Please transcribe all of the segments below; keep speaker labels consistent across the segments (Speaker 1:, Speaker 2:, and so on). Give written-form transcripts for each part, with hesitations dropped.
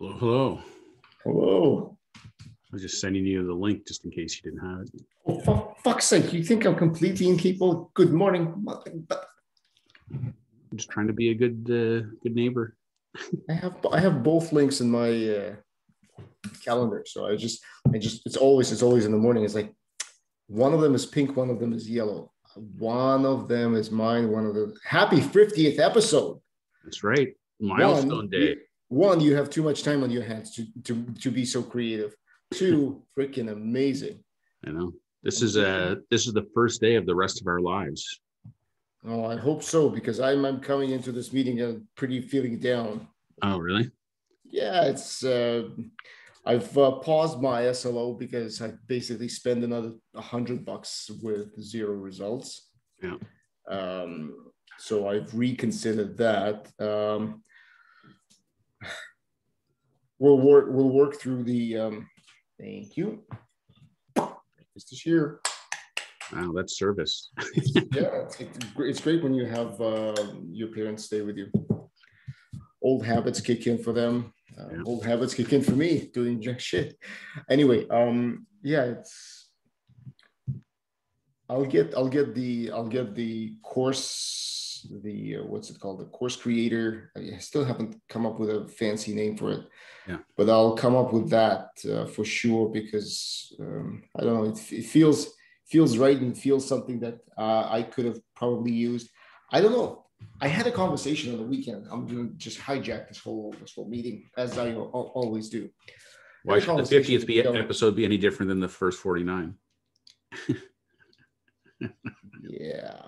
Speaker 1: Hello, hello.
Speaker 2: Hello.
Speaker 1: I was just sending you the link just in case you didn't have it.
Speaker 2: Oh, for fuck's sake, you think I'm completely incapable? Good morning.
Speaker 1: I'm just trying to be a good neighbor.
Speaker 2: I have both links in my calendar. So it's always in the morning. It's like one of them is pink, one of them is yellow. One of them is mine, one of them. Happy 50th episode.
Speaker 1: That's right.
Speaker 2: One,
Speaker 1: Milestone day.
Speaker 2: you have too much time on your hands to be so creative. Two, freaking amazing.
Speaker 1: I know. This is the first day of the rest of our lives.
Speaker 2: Oh, I hope so, because I'm coming into this meeting and pretty feeling down.
Speaker 1: Oh, really?
Speaker 2: Yeah, it's I've paused my SLO because I basically spent another $100 with zero results.
Speaker 1: Yeah.
Speaker 2: So I've reconsidered that. We'll work through the. Thank you. This is here.
Speaker 1: Wow, that's service.
Speaker 2: Yeah, it's great when you have your parents stay with you. Old habits kick in for them.
Speaker 1: Yeah.
Speaker 2: Old habits kick in for me doing jack shit. Anyway, yeah, I'll get the course, the what's it called, the course creator. I still haven't come up with a fancy name for it.
Speaker 1: Yeah.
Speaker 2: But I'll come up with that for sure, because I don't know, it feels right and feels something that I could have probably used. I don't know. I had a conversation on the weekend. I'm going to just hijack this whole meeting, as I always do.
Speaker 1: Why should the 50th episode be any different than the first 49?
Speaker 2: Yeah.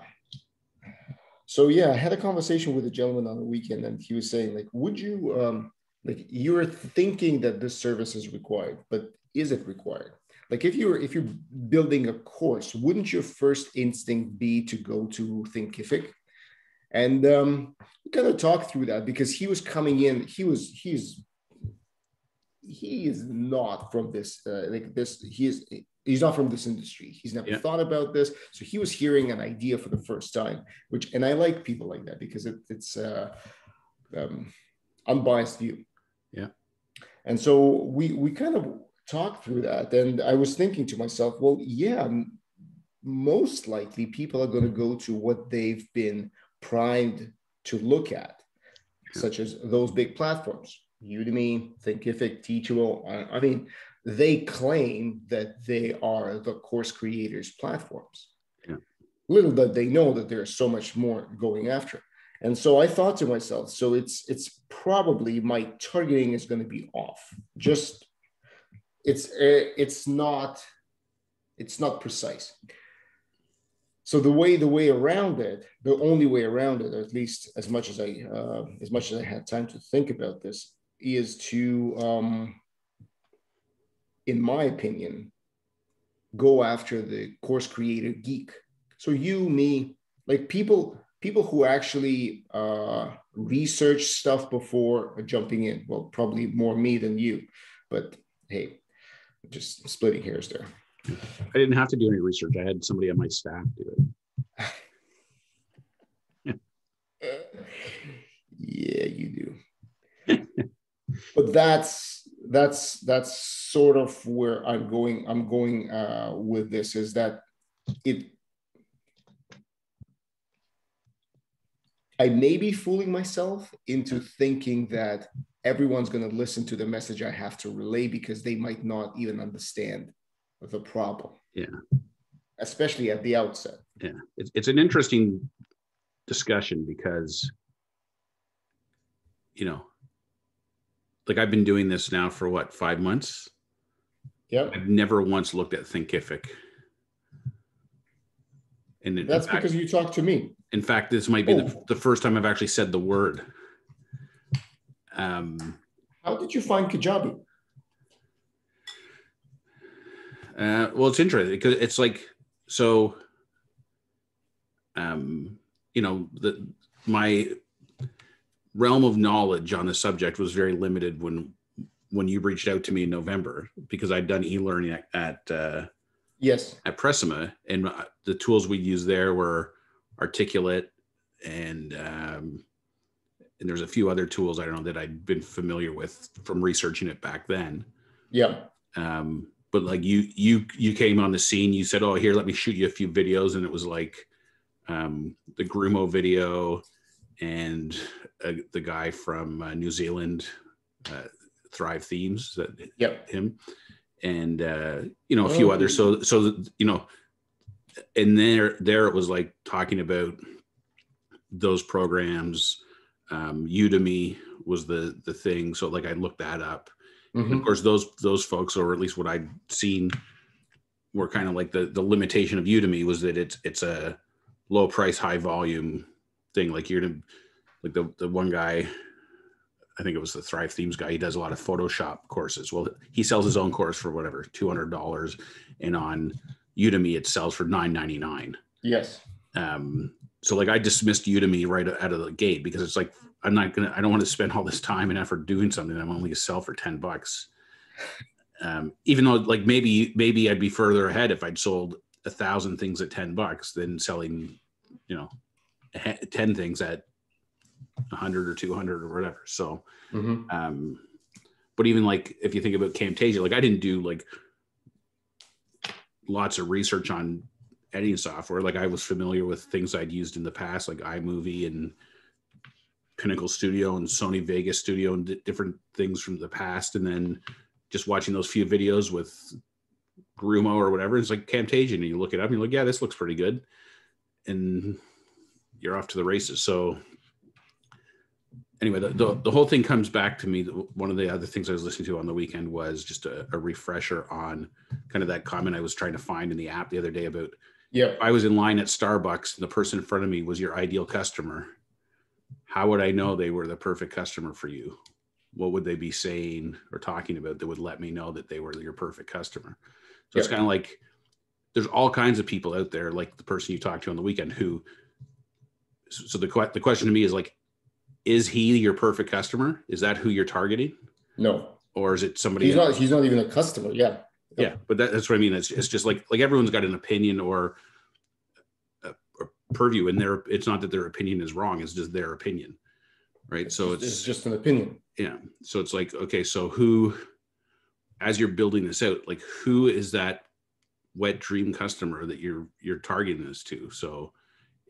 Speaker 2: So yeah, I had a conversation with a gentleman on the weekend, and he was saying, like, would you like, you're thinking that this service is required, but is it required? Like, if you're building a course, wouldn't your first instinct be to go to Thinkific? And we kind of talked through that, because he was coming in. He is not from this like this. He's not from this industry. He's never thought about this. So he was hearing an idea for the first time, and I like people like that, because it's unbiased view.
Speaker 1: Yeah.
Speaker 2: And so we kind of talked through that, and I was thinking to myself, well, yeah, most likely people are going to go to what they've been primed to look at, such as those big platforms, Udemy, Thinkific, Teachable. I mean, they claim that they are the course creators platforms.
Speaker 1: Yeah.
Speaker 2: Little did they know that there's so much more going after. And so I thought to myself, so it's probably my targeting is going to be off. Just it's not precise. So the way around it, the only way around it, or at least as much as I had time to think about this, is to, in my opinion, go after the course creator geek. So you, me, like people who actually research stuff before jumping in. Well, probably more me than you, but hey, just splitting hairs there.
Speaker 1: I didn't have to do any research. I had somebody on my staff do
Speaker 2: it. Yeah, you do. But that's sort of where I'm going with this, is that I may be fooling myself into thinking that everyone's going to listen to the message I have to relay, because they might not even understand the problem.
Speaker 1: Yeah.
Speaker 2: Especially at the outset.
Speaker 1: Yeah. It's an interesting discussion, because, like, I've been doing this now for what, 5 months?
Speaker 2: Yeah.
Speaker 1: I've never once looked at Thinkific. And
Speaker 2: that's because you talked to me.
Speaker 1: In fact, this might be the first time I've actually said the word.
Speaker 2: How did you find Kajabi?
Speaker 1: Well, it's interesting, because it's like, so, my realm of knowledge on the subject was very limited when you reached out to me in November, because I'd done e-learning at Pressima, and the tools we used there were Articulate and and there's a few other tools I don't know that I'd been familiar with from researching it back then.
Speaker 2: Yeah.
Speaker 1: But like you came on the scene, you said, "Oh, here, let me shoot you a few videos," and it was like the Grumo video and the guy from New Zealand, Thrive Themes, that him, and a few others. So and there it was like talking about those programs. Udemy was the thing. So like I looked that up. Mm-hmm. And of course, those folks, or at least what I'd seen, were kind of like the limitation of Udemy was that it's a low price, high volume thing. Like you're gonna, like the one guy, I think it was the Thrive Themes guy, he does a lot of Photoshop courses. Well, he sells his own course for whatever, $200, and on Udemy it sells for $9.99.
Speaker 2: Yes.
Speaker 1: So like I dismissed Udemy right out of the gate because it's like, I don't want to spend all this time and effort doing something that I'm only going to sell for $10. Even though like maybe I'd be further ahead if I'd sold 1,000 things at $10 than selling, 10 things at 100 or 200 or whatever. So, but even like, if you think about Camtasia, like I didn't do like lots of research on editing software. Like I was familiar with things I'd used in the past, like iMovie and Pinnacle Studio and Sony Vegas Studio and different things from the past. And then just watching those few videos with Grumo or whatever, it's like Camtasia, and you look it up and you're like, yeah, this looks pretty good. And you're off to the races. So anyway, the whole thing comes back to me. One of the other things I was listening to on the weekend was just a refresher on kind of that comment I was trying to find in the app the other day about, if I was in line at Starbucks and the person in front of me was your ideal customer, how would I know they were the perfect customer for you? What would they be saying or talking about that would let me know that they were your perfect customer? So it's kind of like, there's all kinds of people out there, like the person you talked to on the weekend so the question to me is like, is he your perfect customer? Is that who you're targeting?
Speaker 2: No.
Speaker 1: Or is it somebody else?
Speaker 2: He's not even a customer. Yeah.
Speaker 1: Yeah. But that's what I mean. It's just like everyone's got an opinion or a purview, and it's not that their opinion is wrong. It's just their opinion. Right. So it's
Speaker 2: just an opinion.
Speaker 1: Yeah. So it's like, okay, so who, as you're building this out, like who is that wet dream customer that you're targeting this to? So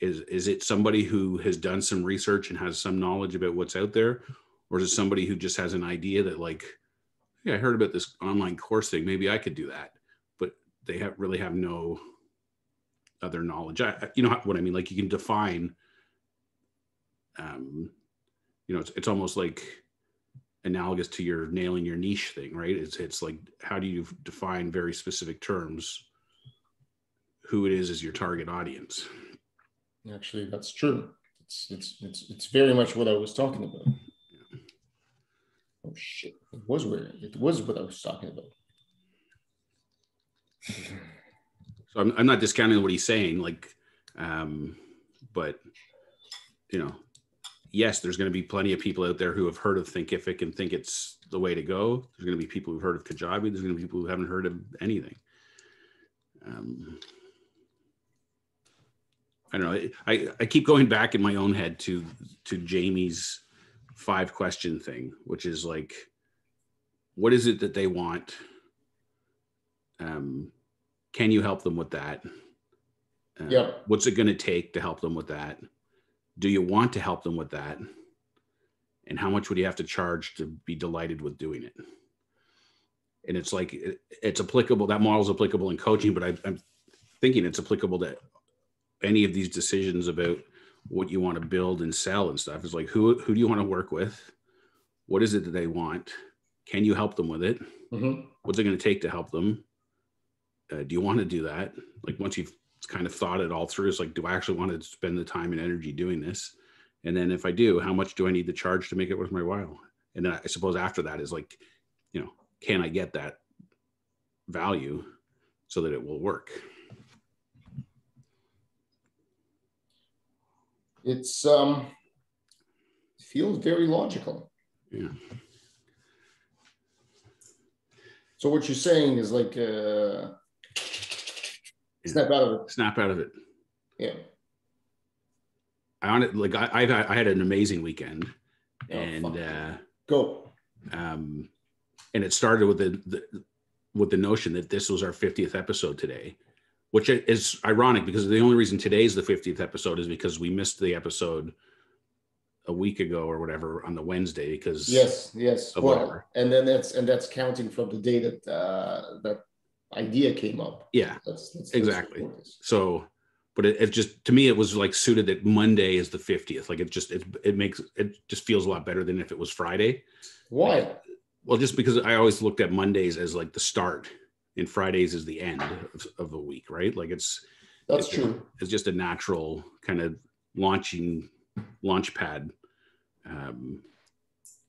Speaker 1: is it somebody who has done some research and has some knowledge about what's out there? Or is it somebody who just has an idea that like, yeah, I heard about this online course thing, maybe I could do that, but they really have no other knowledge. You know what I mean? Like you can define, it's almost like analogous to your nailing your niche thing, right? It's like, how do you define very specific terms, who it is as your target audience?
Speaker 2: Actually, that's true. It's very much what I was talking about. Yeah. Oh shit! It was what I was talking about.
Speaker 1: So I'm not discounting what he's saying, like, but yes, there's going to be plenty of people out there who have heard of Thinkific and think it's the way to go. There's going to be people who've heard of Kajabi. There's going to be people who haven't heard of anything. I don't know. I keep going back in my own head to Jamie's 5-question thing, which is like, what is it that they want? Can you help them with that? What's it going to take to help them with that? Do you want to help them with that? And how much would you have to charge to be delighted with doing it? And it's like, it's applicable. That model is applicable in coaching, but I'm thinking it's applicable to any of these decisions about what you want to build and sell and stuff. Is like, who do you want to work with? What is it that they want? Can you help them with it? What's it going to take to help them? Do you want to do that? Like once you've kind of thought it all through, it's like, do I actually want to spend the time and energy doing this? And then if I do, how much do I need to charge to make it worth my while? And then I suppose after that is like, can I get that value so that it will work?
Speaker 2: It's feels very logical.
Speaker 1: Yeah.
Speaker 2: So what you're saying is like snap out of it.
Speaker 1: Snap out of it.
Speaker 2: Yeah.
Speaker 1: I had an amazing weekend, And
Speaker 2: go.
Speaker 1: And it started with the notion that this was our 50th episode today, which is ironic because the only reason today's the 50th episode is because we missed the episode a week ago or whatever on the Wednesday because
Speaker 2: yes. Well, and then that's counting from the day that that idea came up.
Speaker 1: Yeah, exactly. So, but it just, to me, it was like suited that Monday is the 50th. Like it just feels a lot better than if it was Friday.
Speaker 2: Why?
Speaker 1: Well, just because I always looked at Mondays as like the start and Fridays is the end of a week, right? Like
Speaker 2: that's true.
Speaker 1: It's just a natural kind of launch pad.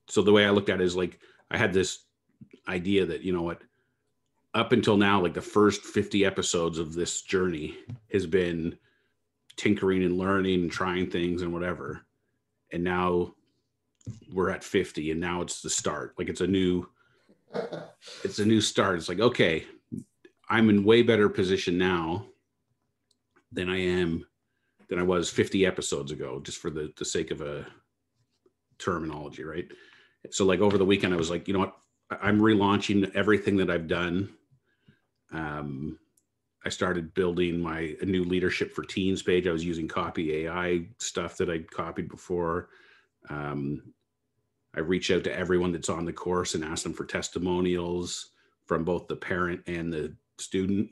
Speaker 1: So the way I looked at it is like, I had this idea that, you know what, up until now, like the first 50 episodes of this journey has been tinkering and learning and trying things and whatever. And now we're at 50 and now it's the start. Like it's a new start. It's like, okay, I'm in way better position now than I was 50 episodes ago, just for the sake of a terminology, right? So like over the weekend, I was like, you know what, I'm relaunching everything that I've done. I started building a new leadership for teens page. I was using copy AI stuff that I'd copied before. I reach out to everyone that's on the course and ask them for testimonials from both the parent and the student.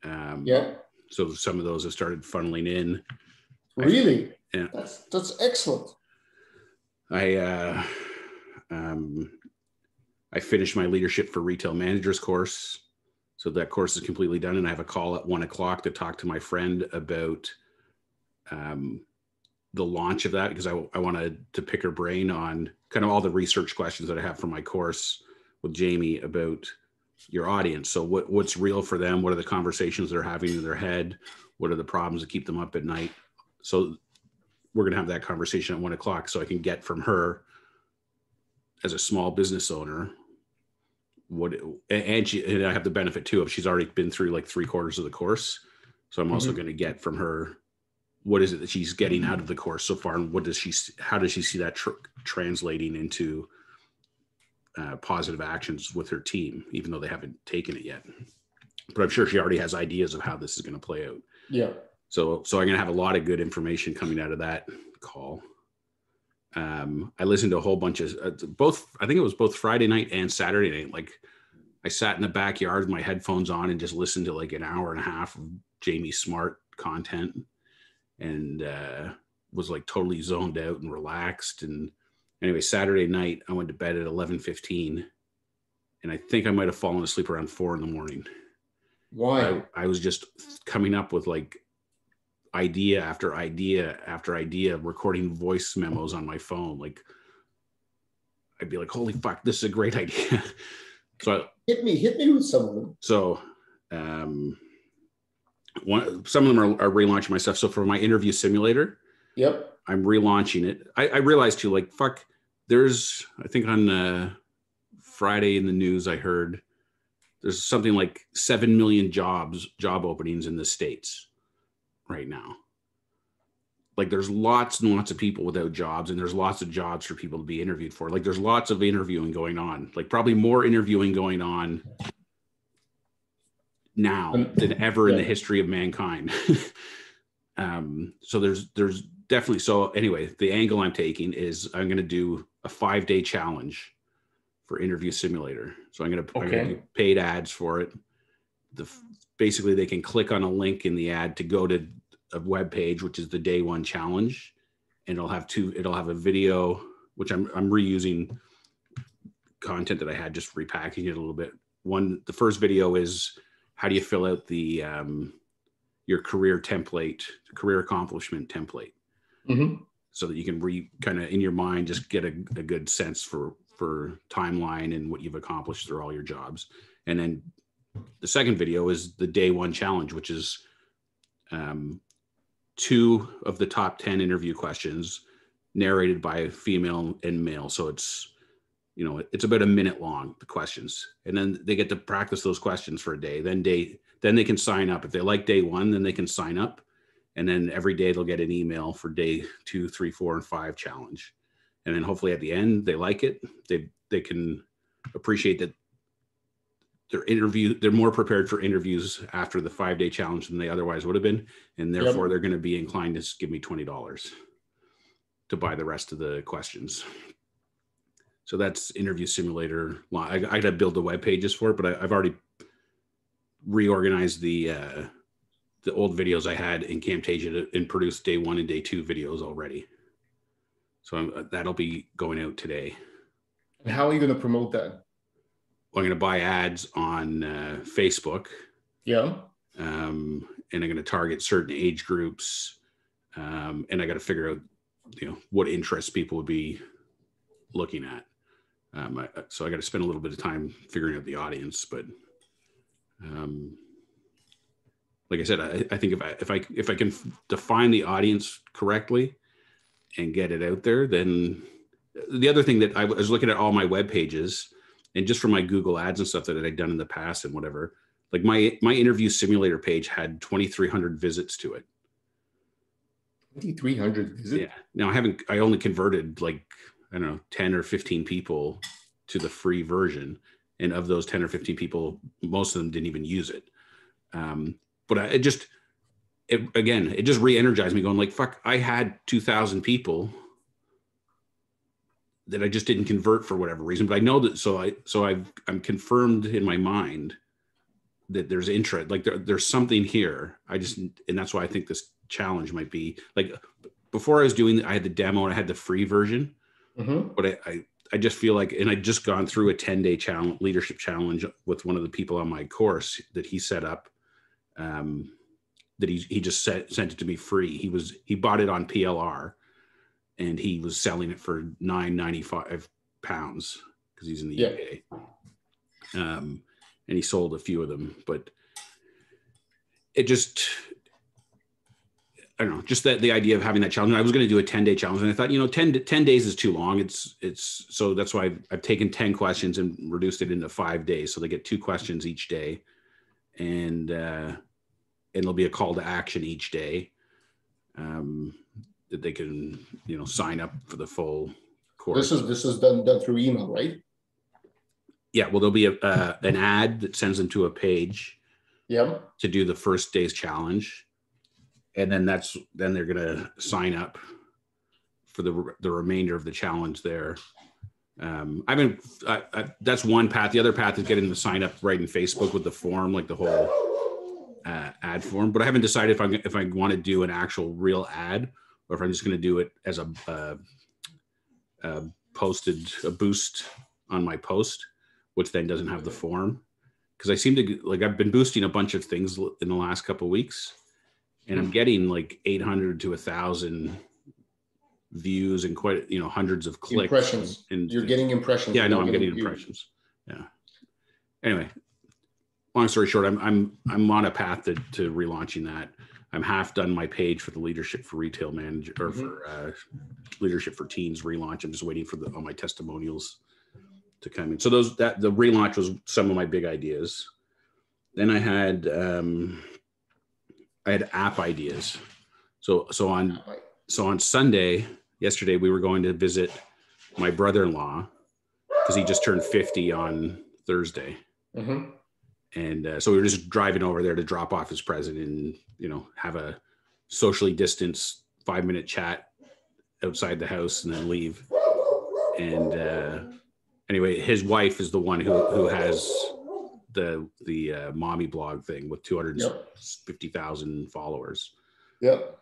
Speaker 1: So some of those have started funneling in.
Speaker 2: Really?
Speaker 1: Yeah.
Speaker 2: That's excellent.
Speaker 1: I finished my leadership for retail managers course. So that course is completely done. And I have a call at 1:00 to talk to my friend about the launch of that, because I wanted to pick her brain on kind of all the research questions that I have for my course with Jamie about your audience. So what's real for them? What are the conversations they're having in their head? What are the problems that keep them up at night? So we're going to have that conversation at 1:00 so I can get from her as a small business owner and I have the benefit too of she's already been through like 3/4 of the course. So I'm also going to get from her, what is it that she's getting out of the course so far? And how does she see that translating into positive actions with her team, even though they haven't taken it yet? But I'm sure she already has ideas of how this is going to play out.
Speaker 2: Yeah.
Speaker 1: So I'm going to have a lot of good information coming out of that call. I listened to a whole bunch of I think it was both Friday night and Saturday night. Like I sat in the backyard with my headphones on and just listened to like an hour and a half of Jamie Smart content, and was like totally zoned out and relaxed. And anyway, Saturday night I went to bed at 11:15, and I think I might have fallen asleep around 4 a.m.
Speaker 2: Why?
Speaker 1: I was just coming up with like idea after idea after idea, recording voice memos on my phone. Like I'd be like, holy fuck, this is a great idea. So
Speaker 2: hit me with some of them.
Speaker 1: So some of them are relaunching my stuff. So for my interview simulator,
Speaker 2: yep,
Speaker 1: I'm relaunching it. I realized too, like, fuck, there's, I think on Friday in the news, I heard there's something like 7 million job openings in the States right now. Like there's lots and lots of people without jobs, and there's lots of jobs for people to be interviewed for. Like there's lots of interviewing going on, like probably more interviewing going on now than ever in the history of mankind. So there's definitely, so anyway, the angle I'm taking is I'm going to do a 5-day challenge for interview simulator. So I'm going to do paid ads for it. Basically they can click on a link in the ad to go to a web page, which is the day 1 challenge, and it'll have a video, which I'm reusing content that I had, just repackaging it a little bit. The first video is how do you fill out the your career accomplishment template, so that you can kind of in your mind just get a good sense for timeline and what you've accomplished through all your jobs. And then the second video is the day 1 challenge, which is 2 of the top 10 interview questions narrated by female and male. So it's about a minute long, the questions. And then they get to practice those questions for a day. Then they can sign up. If they like day 1, then they can sign up. And then every day they'll get an email for day 2, 3, 4, and 5 challenge. And then hopefully at the end, they like it. They can appreciate that they're more prepared for interviews after the 5-day challenge than they otherwise would have been. And therefore they're going to be inclined to give me $20 to buy the rest of the questions. So that's Interview Simulator. I got to build the web pages for it, but I've already reorganized the old videos I had in Camtasia and produced day 1 and day 2 videos already. So that'll be going out today.
Speaker 2: And how are you going to promote that?
Speaker 1: Well, I'm going to buy ads on Facebook.
Speaker 2: Yeah.
Speaker 1: And I'm going to target certain age groups. And I got to figure out, what interests people would be looking at. So I got to spend a little bit of time figuring out the audience, but like I said, I think if I can define the audience correctly and get it out there, then the other thing that I was looking at all my web pages and just from my Google ads and stuff that I'd done in the past and whatever, like my Interview Simulator page had 2,300 visits to it.
Speaker 2: 2,300 visits?
Speaker 1: Yeah. Now I only converted 10 or 15 people to the free version. And of those 10 or 15 people, most of them didn't even use it. But it just re-energized me going like, fuck, I had 2,000 people that I just didn't convert for whatever reason. But I know that, I'm confirmed in my mind that there's interest, like there's something here. And that's why I think this challenge might be like, before I was doing, I had the demo and I had the free version, but I just feel like, and I'd just gone through a 10-day challenge, leadership challenge with one of the people on my course that he set up, that he just sent it to me free. He bought it on PLR and he was selling it for £9.95 because he's in the UK. And he sold a few of them, but it just, I don't know, just the idea of having that challenge. And I was going to do a 10-day challenge and I thought, 10 days is too long. So that's why I've taken 10 questions and reduced it into 5 days. So they get 2 questions each day and there'll be a call to action each day that they can, sign up for the full course.
Speaker 2: This is done through email, right?
Speaker 1: Yeah. Well, there'll be an ad that sends them to a page to do the first day's challenge. And then they're going to sign up for the remainder of the challenge there. That's one path. The other path is getting them to sign up right in Facebook with the form, like the whole ad form. But I haven't decided if I want to do an actual real ad or if I'm just going to do it as a boost on my post, which then doesn't have the form. Because I seem to I've been boosting a bunch of things in the last couple of weeks. And I'm getting like 800 to 1,000 views and quite, hundreds of clicks.
Speaker 2: Impressions. You're getting impressions.
Speaker 1: Yeah, I know I'm getting impressions. Yeah. Anyway, long story short, I'm on a path to relaunching that. I'm half done my page for the Leadership for Retail Manager or for Leadership for Teens relaunch. I'm just waiting for all my testimonials to come in. So the relaunch was some of my big ideas. Then I had app ideas. So on Sunday, yesterday, we were going to visit my brother-in-law because he just turned 50 on Thursday. Mm-hmm. And so we were just driving over there to drop off his present and, have a socially distanced 5-minute chat outside the house and then leave. And anyway, his wife is the one who has the mommy blog thing with 250,000 followers.
Speaker 2: Yep.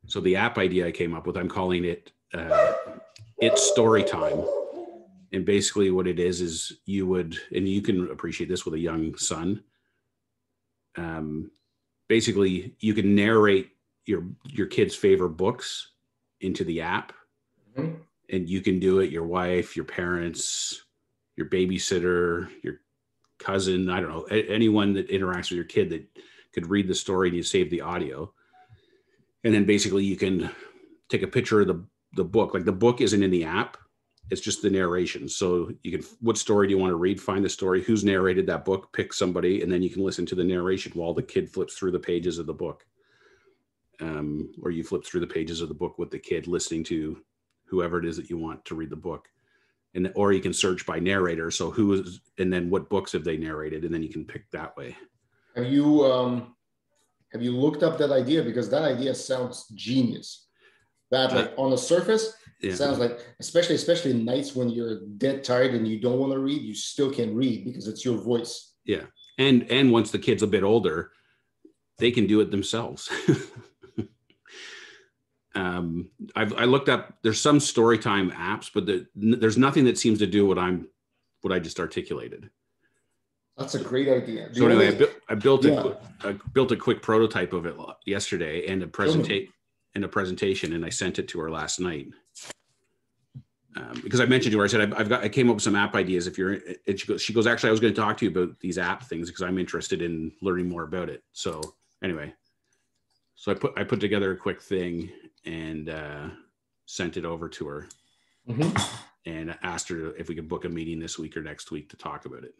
Speaker 1: So the app idea I came up with, I'm calling it It's Story Time. And basically what it is and you can appreciate this with a young son. Basically you can narrate your kid's favorite books into the app. Mm-hmm. And you can do it, your wife, your parents, your babysitter, your cousin, I don't know, anyone that interacts with your kid that could read the story and you save the audio. And then basically you can take a picture of the book. Like the book isn't in the app. It's just the narration. So you can, what story do you want to read? Find the story, who's narrated that book, pick somebody, and then you can listen to the narration while the kid flips through the pages of the book. Or you flip through the pages of the book with the kid listening to whoever it is that you want to read the book. And, or you can search by narrator. So who is, and then what books have they narrated? And then you can pick that way.
Speaker 2: Have you looked up that idea? Because that idea sounds genius. That like on the surface, it sounds like, especially nights when you're dead tired and you don't want to read, you still can read because it's your voice.
Speaker 1: Yeah. And once the kid's a bit older, they can do it themselves. I looked up, there's some storytime apps, but there's nothing that seems to do what I just articulated.
Speaker 2: That's a great idea.
Speaker 1: So anyway, I built a quick prototype of it yesterday and a presentation, and I sent it to her last night. Because I mentioned to her, I said, I came up with some app ideas. If you're, and she goes, actually, I was going to talk to you about these app things because I'm interested in learning more about it. So anyway, so I put together a quick thing and sent it over to her, and asked her if we could book a meeting this week or next week to talk about it.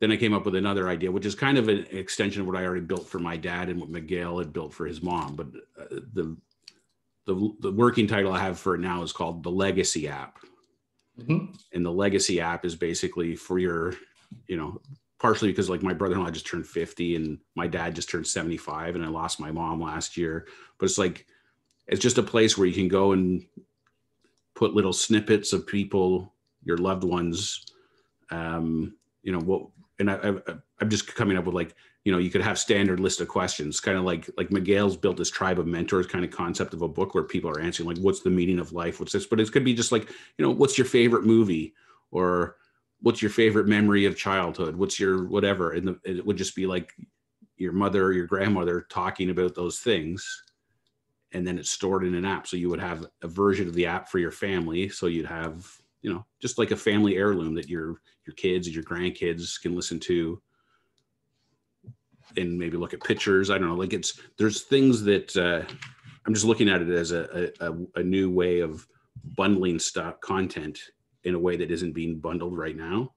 Speaker 1: Then I came up with another idea, which is kind of an extension of what I already built for my dad and what Miguel had built for his mom. But the working title I have for it now is called the Legacy app. And the Legacy app is basically for your, partially because like my brother-in-law just turned 50 and my dad just turned 75 and I lost my mom last year. But it's just a place where you can go and put little snippets of people, your loved ones, and I'm just coming up with you could have standard list of questions, kind of like Miguel's built this tribe of mentors kind of concept of a book where people are answering like, what's the meaning of life? What's this? But it could be just like, what's your favorite movie, or what's your favorite memory of childhood? What's your whatever? And it would just be like your mother or your grandmother talking about those things. And then it's stored in an app. So you would have a version of the app for your family. So you'd have, just like a family heirloom that your kids and your grandkids can listen to and maybe look at pictures. I don't know, there's things that I'm just looking at it as a new way of bundling content in a way that isn't being bundled right now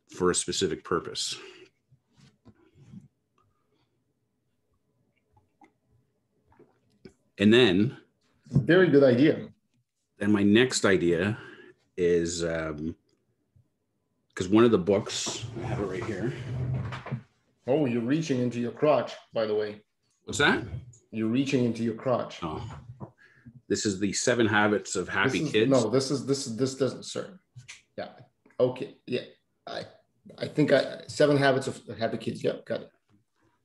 Speaker 1: for a specific purpose. And then,
Speaker 2: very good idea.
Speaker 1: Then my next idea is, because one of the books, I have it right here.
Speaker 2: Oh, you're reaching into your crotch, by the way.
Speaker 1: What's that?
Speaker 2: You're reaching into your crotch.
Speaker 1: Oh, this is the 7 Habits of Happy Kids.
Speaker 2: No, this doesn't, sir. Yeah. Okay. Yeah. I think 7 Habits of Happy Kids. Yeah, got it.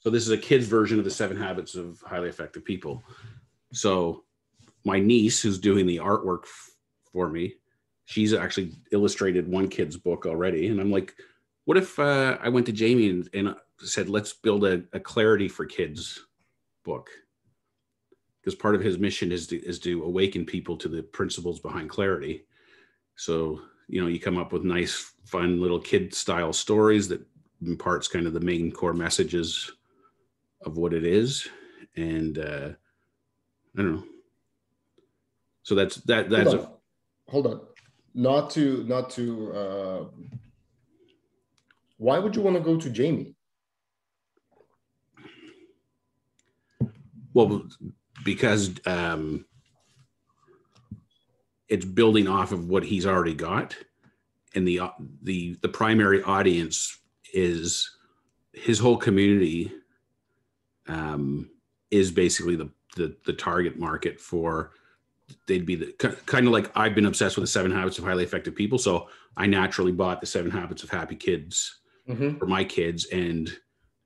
Speaker 1: So this is a kid's version of the 7 Habits of Highly Effective People. So my niece, who's doing the artwork for me, she's actually illustrated one kid's book already. And I'm like, what if I went to Jamie and said, let's build a Clarity for Kids book? Because part of his mission is to awaken people to the principles behind clarity. So, you come up with nice, fun little kid style stories that imparts kind of the main core messages of what it is. And I don't know. So that's
Speaker 2: hold on. Not to why would you want to go to Jamie?
Speaker 1: Well, because it's building off of what he's already got, and the primary audience is his whole community is basically the target market for. They'd be the kind of like I've been obsessed with the 7 Habits of Highly Effective People, so I naturally bought the 7 Habits of Happy Kids for my kids, and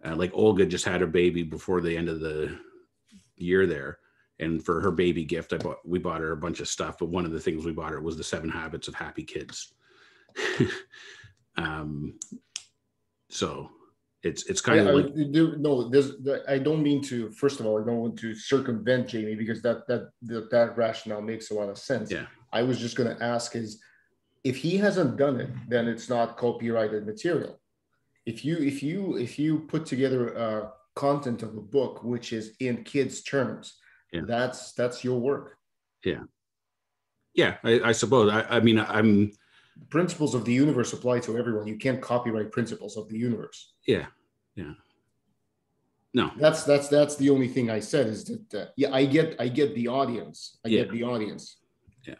Speaker 1: like Olga just had her baby before the end of the year there, and for her baby gift, we bought her a bunch of stuff, but one of the things we bought her was the 7 Habits of Happy Kids. So it's kind of like
Speaker 2: I don't mean to. First of all, I don't want to circumvent Jamie because that rationale makes a lot of sense.
Speaker 1: Yeah.
Speaker 2: I was just going to ask is if he hasn't done it, then it's not copyrighted material. If you put together content of a book which is in kids' terms, that's your work.
Speaker 1: Yeah, I suppose. I mean,
Speaker 2: principles of the universe apply to everyone. You can't copyright principles of the universe.
Speaker 1: Yeah. No.
Speaker 2: That's the only thing I said is that yeah, I get the audience. I get the audience.
Speaker 1: Yeah.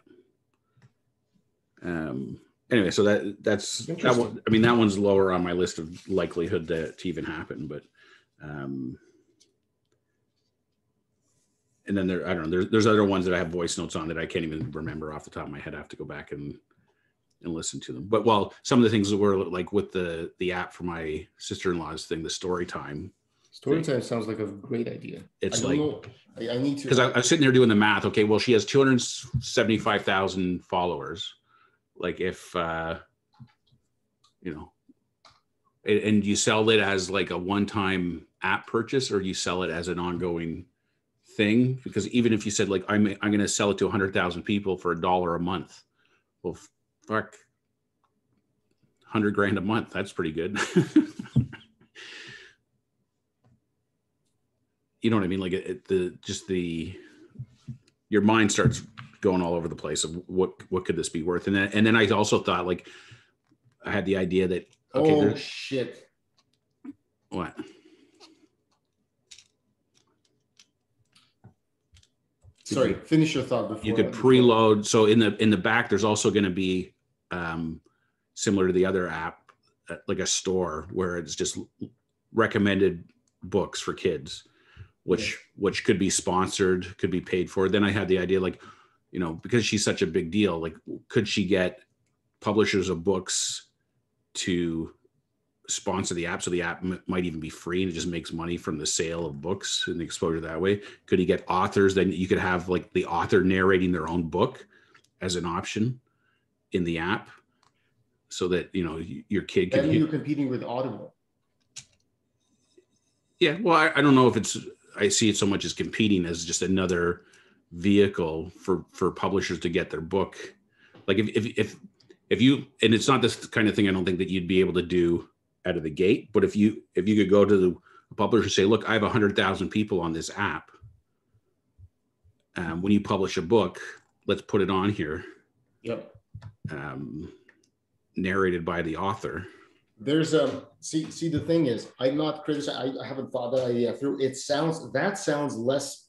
Speaker 1: Anyway, so that's that one. I mean, that one's lower on my list of likelihood to even happen, but and then I don't know. There's other ones that I have voice notes on that I can't even remember off the top of my head. I have to go back and listen to them. But some of the things that were like with the app for my sister-in-law's thing, the story time.
Speaker 2: Story time sounds like a great idea.
Speaker 1: It's I
Speaker 2: need to,
Speaker 1: because I was sitting there doing the math. Okay, well, she has 275,000 followers. Like if and you sell it as like a one-time app purchase, or you sell it as an ongoing thing? Because even if you said like I'm going to sell it to 100,000 people for $1 a month, well, fuck, 100 grand a month. That's pretty good. You know what I mean? Like your mind starts going all over the place of what could this be worth? And then I also thought, like, I had the idea that, okay,
Speaker 2: shit.
Speaker 1: What?
Speaker 2: Sorry, finish your thought before
Speaker 1: you could preload. So in the back, there's also going to be similar to the other app, like a store where it's just recommended books for kids, which could be sponsored, could be paid for. Then I had the idea, like, because she's such a big deal, like, could she get publishers of books to sponsor the app, so the app might even be free and it just makes money from the sale of books and the exposure that way? Could he get authors? Then you could have like the author narrating their own book as an option in the app, so that your kid can.
Speaker 2: Then you're competing with Audible.
Speaker 1: Yeah, well, I don't know if I see it so much as competing as just another vehicle for publishers to get their book. Like if you, and it's not this kind of thing I don't think that you'd be able to do out of the gate, but if you could go to the publisher and say, look, I have 100,000 people on this app. When you publish a book, let's put it on here.
Speaker 2: Yep.
Speaker 1: Narrated by the author.
Speaker 2: There's see the thing is, I'm not criticizing. I haven't thought that idea through. That sounds less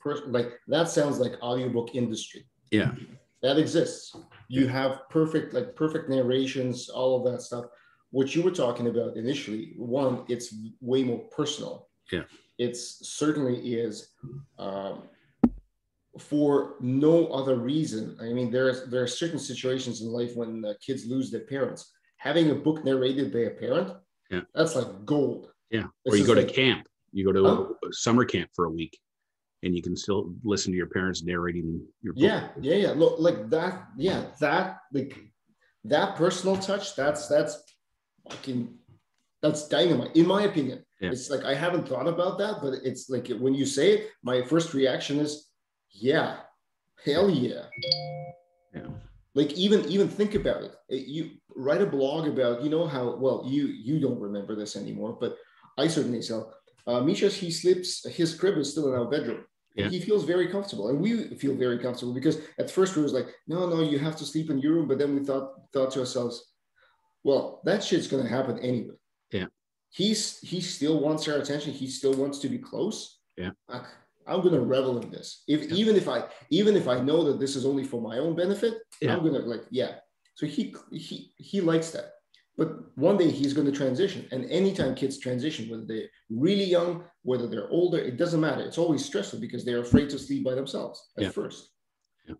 Speaker 2: that sounds like audiobook industry.
Speaker 1: Yeah,
Speaker 2: that exists. You have perfect narrations, all of that stuff. What you were talking about initially, one, it's way more personal.
Speaker 1: Yeah,
Speaker 2: it's certainly is. For no other reason. I mean, there are certain situations in life when kids lose their parents. Having a book narrated by a parent, that's like gold.
Speaker 1: Yeah. Or you go to camp. You go to a summer camp for a week, and you can still listen to your parents narrating your book.
Speaker 2: Yeah. Look, like that. Yeah, that personal touch. That's dynamite, in my opinion. Yeah. It's like I haven't thought about that, but it's like when you say it, my first reaction is, yeah, hell yeah.
Speaker 1: Yeah.
Speaker 2: Like even think about it. You write a blog about, how, well, you don't remember this anymore, but I certainly so. Misha's, his crib is still in our bedroom. Yeah. He feels very comfortable, and we feel very comfortable, because at first we was like, no, you have to sleep in your room. But then we thought to ourselves, well, that shit's gonna happen anyway.
Speaker 1: Yeah.
Speaker 2: He still wants our attention. He still wants to be close.
Speaker 1: Yeah.
Speaker 2: I'm gonna revel in this. Even if I know that this is only for my own benefit, I'm gonna So he likes that. But one day he's going to transition, and anytime kids transition, whether they're really young, whether they're older, it doesn't matter. It's always stressful because they're afraid to sleep by themselves at first. Yeah.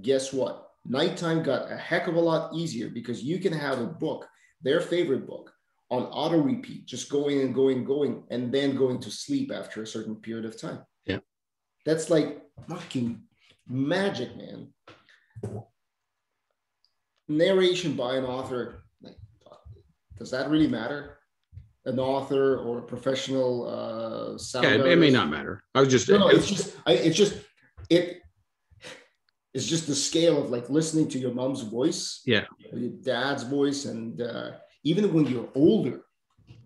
Speaker 2: Guess what? Nighttime got a heck of a lot easier, because you can have a book, their favorite book, on auto repeat, just going and going, and then going to sleep after a certain period of time.
Speaker 1: Yeah.
Speaker 2: That's like fucking magic, man. Narration by an author. Does that really matter? An author or a professional sound artist?
Speaker 1: It may not matter. I was just
Speaker 2: it's just the scale of like listening to your mom's voice, your dad's voice, and even when you're older,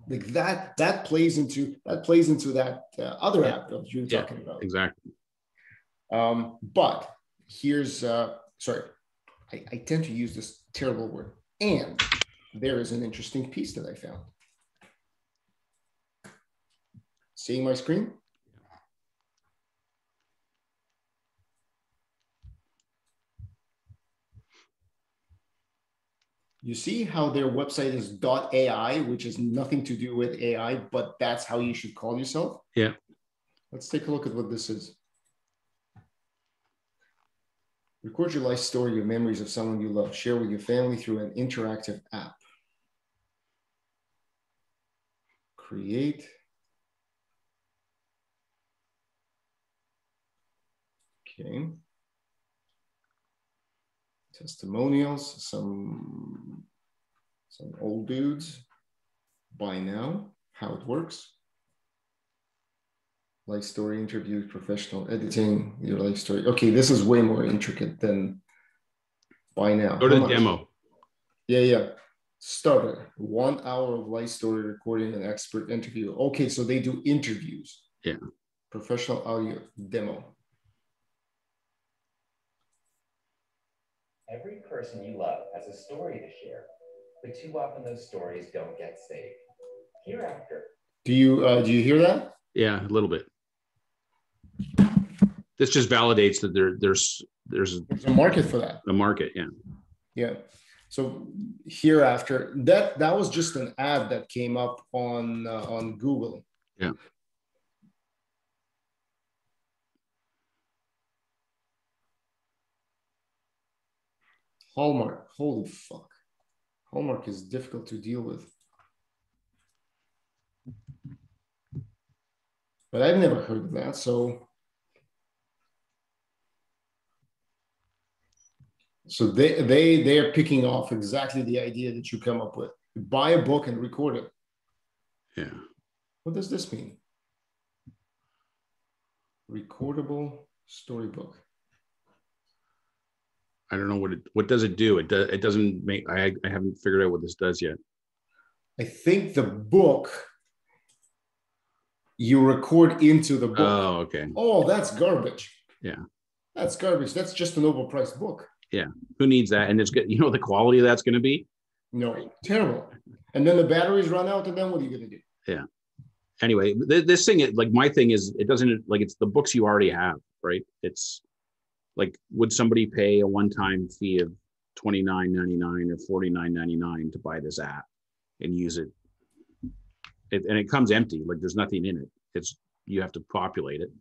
Speaker 2: like that plays into that other app that you were talking about.
Speaker 1: Exactly.
Speaker 2: But here's sorry, I tend to use this terrible word, and there is an interesting piece that I found. Seeing my screen? You see how their website is .ai, which has nothing to do with AI, but that's how you should call yourself?
Speaker 1: Yeah.
Speaker 2: Let's take a look at what this is. Record your life story, your memories of someone you love. Share with your family through an interactive app. Create. Okay. Testimonials, some old dudes. Buy now, how it works. Life story interview, professional editing, your life story. Okay, this is way more intricate than buy now.
Speaker 1: Go to the demo.
Speaker 2: Yeah. Starter, 1 hour of life story recording and expert interview. Okay, so they do interviews.
Speaker 1: Yeah.
Speaker 2: Professional audio demo.
Speaker 3: Every person you love has a story to share, but too often those stories don't get saved. Hereafter.
Speaker 2: Do you hear that?
Speaker 1: Yeah, a little bit. This just validates that there's
Speaker 2: a market for that.
Speaker 1: A market, yeah.
Speaker 2: Yeah. So hereafter, that was just an ad that came up on Google.
Speaker 1: Yeah.
Speaker 2: Hallmark. Holy fuck. Hallmark is difficult to deal with. But I've never heard of that. So they're picking off exactly the idea that you come up with. Buy a book and record it.
Speaker 1: Yeah.
Speaker 2: What does this mean? Recordable storybook.
Speaker 1: I don't know what does it do? It doesn't make. I haven't figured out what this does yet.
Speaker 2: I think the book you record into the book.
Speaker 1: Oh, okay.
Speaker 2: Oh, that's garbage.
Speaker 1: Yeah.
Speaker 2: That's garbage. That's just an overpriced book.
Speaker 1: Yeah. Who needs that? And it's good. You know the quality of that's going to be?
Speaker 2: No, terrible. And then the batteries run out, and then what are you going to do?
Speaker 1: Yeah. Anyway, this thing, like my thing is, it doesn't, like, it's the books you already have, right? It's like, would somebody pay a one-time fee of $29.99 or $49.99 to buy this app and use it? And it comes empty, like there's nothing in it. You have to populate it.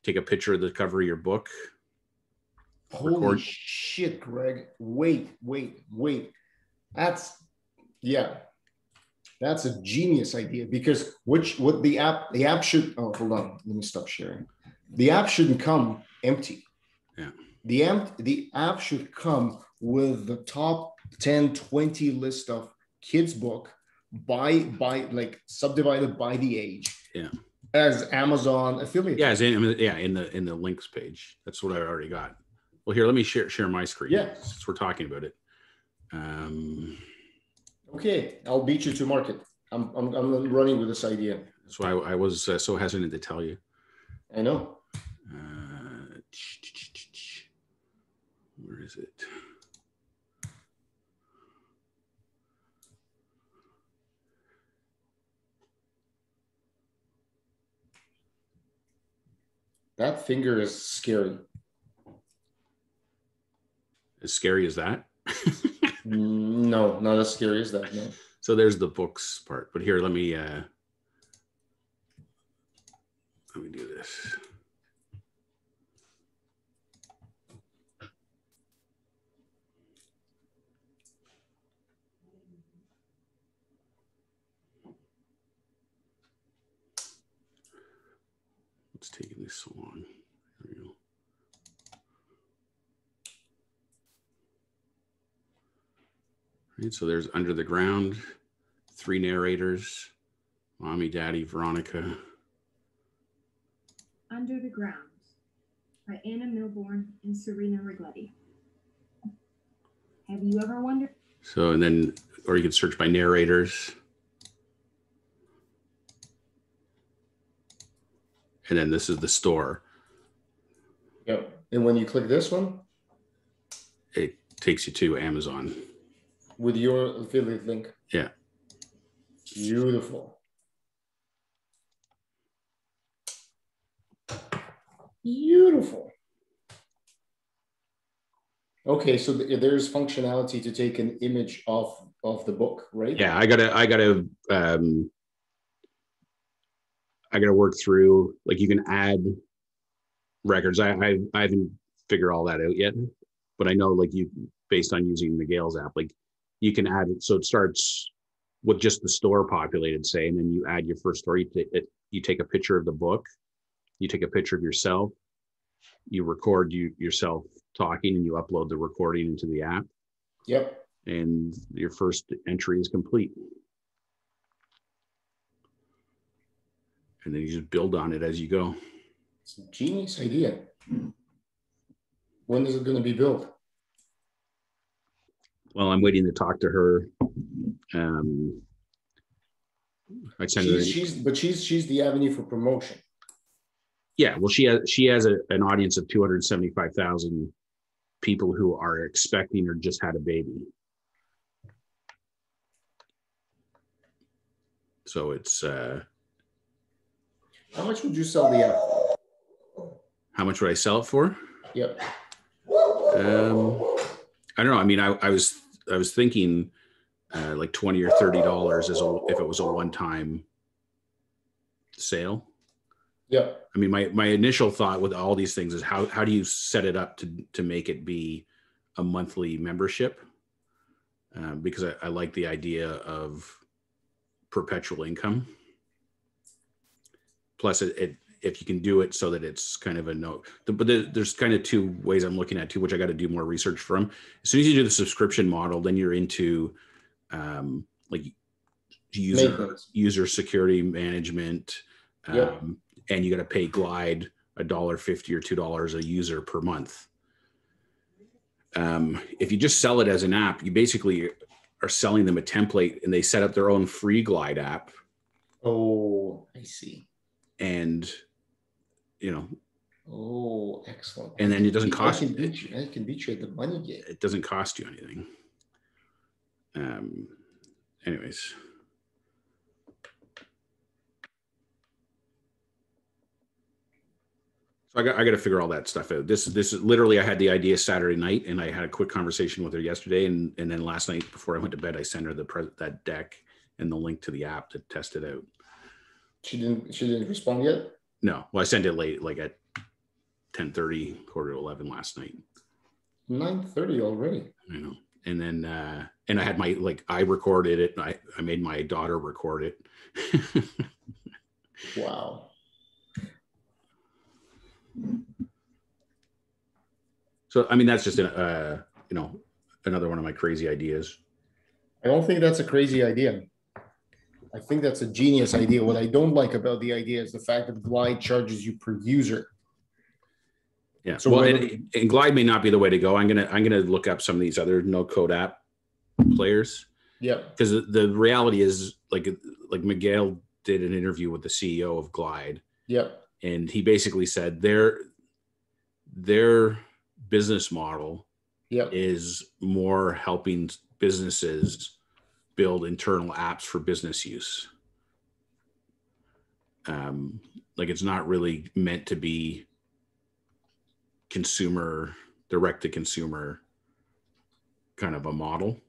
Speaker 1: Take a picture of the cover of your book.
Speaker 2: Holy shit, Greg. Wait. That's a genius idea, because what the app should, oh, hold on, let me stop sharing. The app shouldn't come empty.
Speaker 1: Yeah.
Speaker 2: The app should come with the top 10, 20 list of kids' book by like subdivided by the age.
Speaker 1: Yeah.
Speaker 2: As Amazon affiliate.
Speaker 1: Yeah, in the links page. That's what I already got. Well, here, let me share my screen.
Speaker 2: Yeah.
Speaker 1: Since we're talking about it.
Speaker 2: Okay, I'll beat you to market. I'm running with this idea.
Speaker 1: That's why I was so hesitant to tell you.
Speaker 2: I know.
Speaker 1: Where is it?
Speaker 2: That finger is scary.
Speaker 1: As scary as that?
Speaker 2: No, not as scary as that. No.
Speaker 1: So there's the books part, but here, let me do this. What's taking this so long? There we go. Right, so there's Under the Ground, 3 narrators, Mommy, Daddy, Veronica.
Speaker 4: Under the Ground by Anna Milbourne and Serena Rigletti. Have you ever wondered?
Speaker 1: So, and then, or you could search by narrators. And then this is the store.
Speaker 2: Yep. And when you click this one,
Speaker 1: it takes you to Amazon.
Speaker 2: With your affiliate link.
Speaker 1: Yeah.
Speaker 2: Beautiful. Beautiful. Okay, so there's functionality to take an image of the book, right?
Speaker 1: Yeah, I gotta work through, like, you can add records. I haven't figured all that out yet, but I know, like, you, based on using Miguel's app, like, you can add it so it starts with just the store populated, say, and then you add your first story. You take a picture of the book, you take a picture of yourself, you record yourself talking, and you upload the recording into the app.
Speaker 2: Yep.
Speaker 1: And your first entry is complete. And then you just build on it as you go.
Speaker 2: It's a genius idea. When is it going to be built?
Speaker 1: Well, I'm waiting to talk to her.
Speaker 2: She's the avenue for promotion.
Speaker 1: Yeah, well, she has an audience of 275,000 people who are expecting or just had a baby. So it's
Speaker 2: how much would you sell the app for?
Speaker 1: How much would I sell it for?
Speaker 2: Yep.
Speaker 1: I don't know. I mean, I was thinking like $20 or $30 if it was a one-time sale.
Speaker 2: Yeah.
Speaker 1: I mean, my initial thought with all these things is how do you set it up to make it be a monthly membership? Because I like the idea of perpetual income. Plus, if you can do it so that it's kind of a no, but there's kind of two ways I'm looking at too, which I got to do more research from. As soon as you do the subscription model, then you're into like user security management,
Speaker 2: yep.
Speaker 1: And you got to pay Glide $1.50 or $2 a user per month. If you just sell it as an app, you basically are selling them a template, and they set up their own free Glide app.
Speaker 2: Oh, I see.
Speaker 1: And
Speaker 2: oh, excellent.
Speaker 1: And then it doesn't cost.
Speaker 2: I can beat you at the money game.
Speaker 1: It doesn't cost you anything. Anyways. So I got to figure all that stuff out. This is literally, I had the idea Saturday night, and I had a quick conversation with her yesterday, and then last night before I went to bed, I sent her that deck and the link to the app to test it out.
Speaker 2: She didn't respond yet?
Speaker 1: No. Well, I sent it late, like at 10:30, 10:45 last night.
Speaker 2: 9:30 already.
Speaker 1: I know. And then and I had I recorded it. I made my daughter record it.
Speaker 2: Wow.
Speaker 1: So I mean, that's just another one of my crazy ideas.
Speaker 2: I don't think that's a crazy idea. I think that's a genius idea. What I don't like about the idea is the fact that Glide charges you per user.
Speaker 1: Yeah. So well, and Glide may not be the way to go. I'm gonna look up some of these other no code app players.
Speaker 2: Yeah.
Speaker 1: Because the reality is, like Miguel did an interview with the CEO of Glide.
Speaker 2: Yeah.
Speaker 1: And he basically said their business model is more helping businesses build internal apps for business use. Like, it's not really meant to be direct to consumer kind of a model.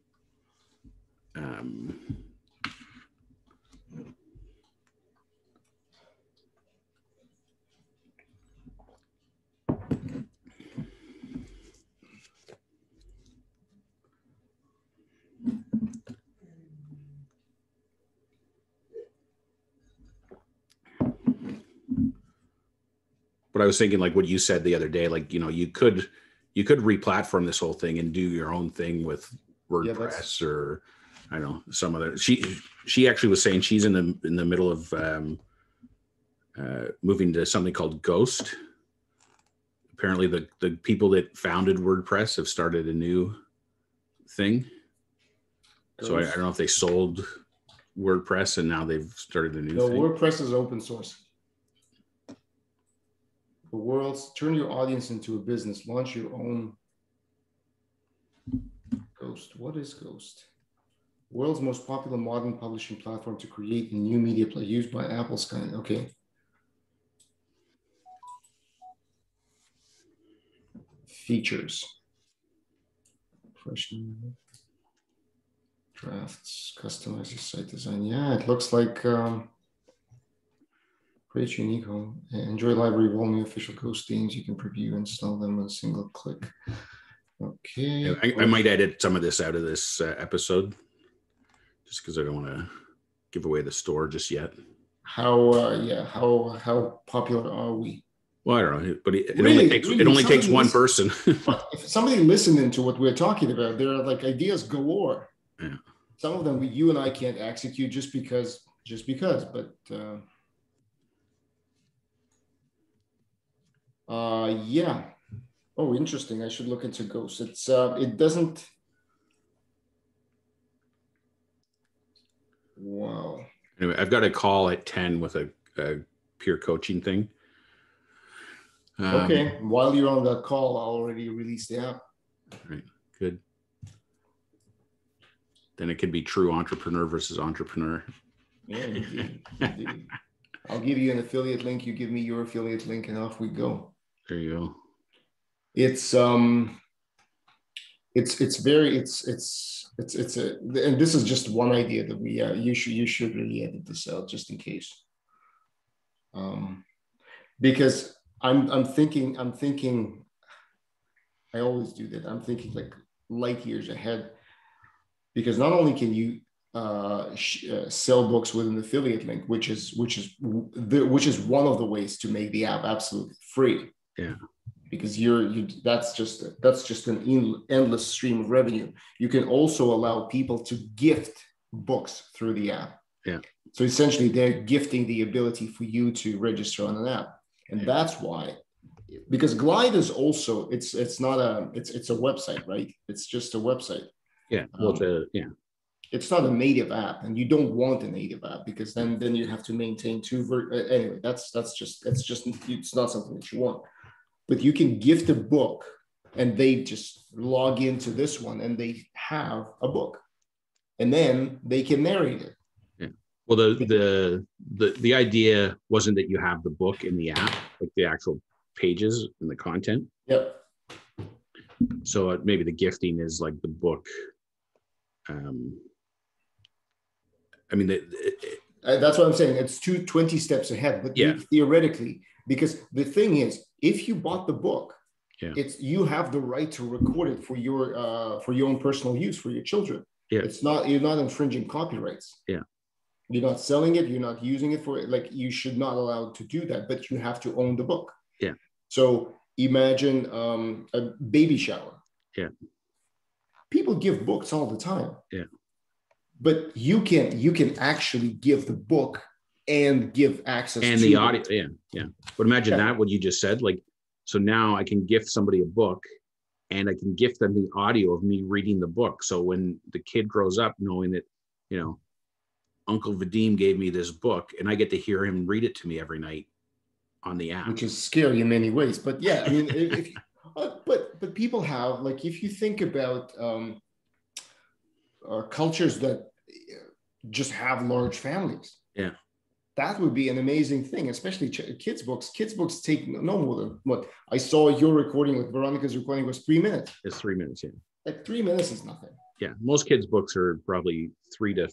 Speaker 1: But I was thinking, like what you said the other day, like, you could re-platform this whole thing and do your own thing with WordPress or I don't know, some other. She actually was saying she's in the middle of moving to something called Ghost. Apparently the people that founded WordPress have started a new thing. Ghost. So I don't know if they sold WordPress and now they've started a new thing.
Speaker 2: WordPress is open source. Turn your audience into a business. Launch your own. Ghost. What is Ghost? World's most popular modern publishing platform to create a new media play used by Apple Sky. Okay. features. Drafts, customize your site design. Yeah, it looks like create unique home. Android library of all new official Ghost themes. You can preview and install them with a single click. Okay.
Speaker 1: I might edit some of this out of this episode just because I don't want to give away the store just yet.
Speaker 2: How popular are we?
Speaker 1: Well, I don't know, but it only takes one person.
Speaker 2: If somebody listening to what we're talking about, there are like ideas galore.
Speaker 1: Yeah.
Speaker 2: Some of them you and I can't execute just because. But yeah. Oh, interesting. I should look into Ghost. It's it doesn't. Wow.
Speaker 1: Anyway, I've got a call at 10 with a peer coaching thing.
Speaker 2: Okay. While you're on that call, I'll already release the app.
Speaker 1: Right. Good. Then it could be true entrepreneur versus entrepreneur.
Speaker 2: Yeah, indeed. I'll give you an affiliate link. You give me your affiliate link, and off we go.
Speaker 1: There you go.
Speaker 2: It's and this is just one idea that we you should really edit this out just in case. Because I'm thinking I always do that. I'm thinking like light years ahead, because not only can you sell books with an affiliate link, which is one of the ways to make the app absolutely free.
Speaker 1: Yeah.
Speaker 2: Because that's just an endless stream of revenue. You can also allow people to gift books through the app.
Speaker 1: Yeah.
Speaker 2: So essentially, they're gifting the ability for you to register on an app, and that's why. Because Glide is also it's a website, right? It's just a website.
Speaker 1: Yeah. Well,
Speaker 2: it's not a native app, and you don't want a native app because then you have to maintain anyway. It's not something that you want. But you can gift a book, and they just log into this one, and they have a book, and then they can narrate it.
Speaker 1: Yeah. Well, the idea wasn't that you have the book in the app, like the actual pages and the content.
Speaker 2: Yep.
Speaker 1: So maybe the gifting is like the book. I mean,
Speaker 2: that's what I'm saying. It's 20 steps ahead, but theoretically, because the thing is, if you bought the book, you have the right to record it for your own personal use for your children.
Speaker 1: Yeah.
Speaker 2: You're not infringing copyrights.
Speaker 1: Yeah.
Speaker 2: You're not selling it. You're not using it for you should not allow to do that, but you have to own the book.
Speaker 1: Yeah.
Speaker 2: So imagine a baby shower.
Speaker 1: Yeah.
Speaker 2: People give books all the time.
Speaker 1: Yeah.
Speaker 2: But you can actually give the book and give access
Speaker 1: and
Speaker 2: to
Speaker 1: the audio. Yeah. But imagine that what you just said. Like, so now I can gift somebody a book, and I can gift them the audio of me reading the book. So when the kid grows up knowing that, Uncle Vadim gave me this book, and I get to hear him read it to me every night on the app,
Speaker 2: which is scary in many ways. But yeah, I mean, but people have, like, if you think about cultures that just have large families, that would be an amazing thing, especially kids books. Kids books take no more than what I saw your recording with Veronica's recording was 3 minutes.
Speaker 1: It's 3 minutes. Yeah.
Speaker 2: Like 3 minutes is nothing.
Speaker 1: Yeah. Most kids books are probably 3 to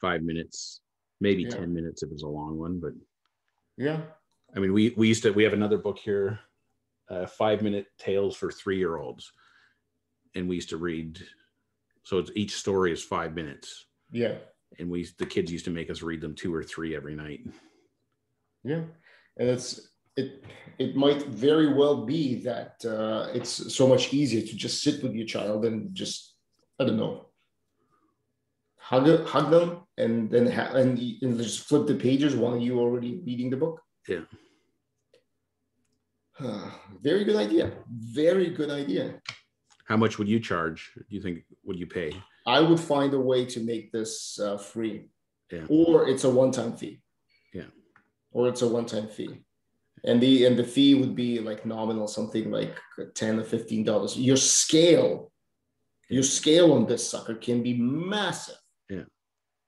Speaker 1: 5 minutes, maybe 10 minutes if it's a long one, but
Speaker 2: yeah.
Speaker 1: I mean, we have another book here, 5-minute tales for 3-year-olds. And we used to read, so each story is 5 minutes.
Speaker 2: Yeah.
Speaker 1: And the kids used to make us read them 2 or 3 every night.
Speaker 2: Yeah. And it might very well be that it's so much easier to just sit with your child and just, I don't know, hug them and then and just flip the pages while you already reading the book.
Speaker 1: Yeah.
Speaker 2: Very good idea. Very good idea.
Speaker 1: How much would you charge? Do you think would you pay?
Speaker 2: I would find a way to make this free.
Speaker 1: Yeah.
Speaker 2: Or it's a one-time fee.
Speaker 1: Yeah.
Speaker 2: Or it's a one-time fee. And the fee would be like nominal, something like $10 or $15. Your scale on this sucker can be massive.
Speaker 1: Yeah.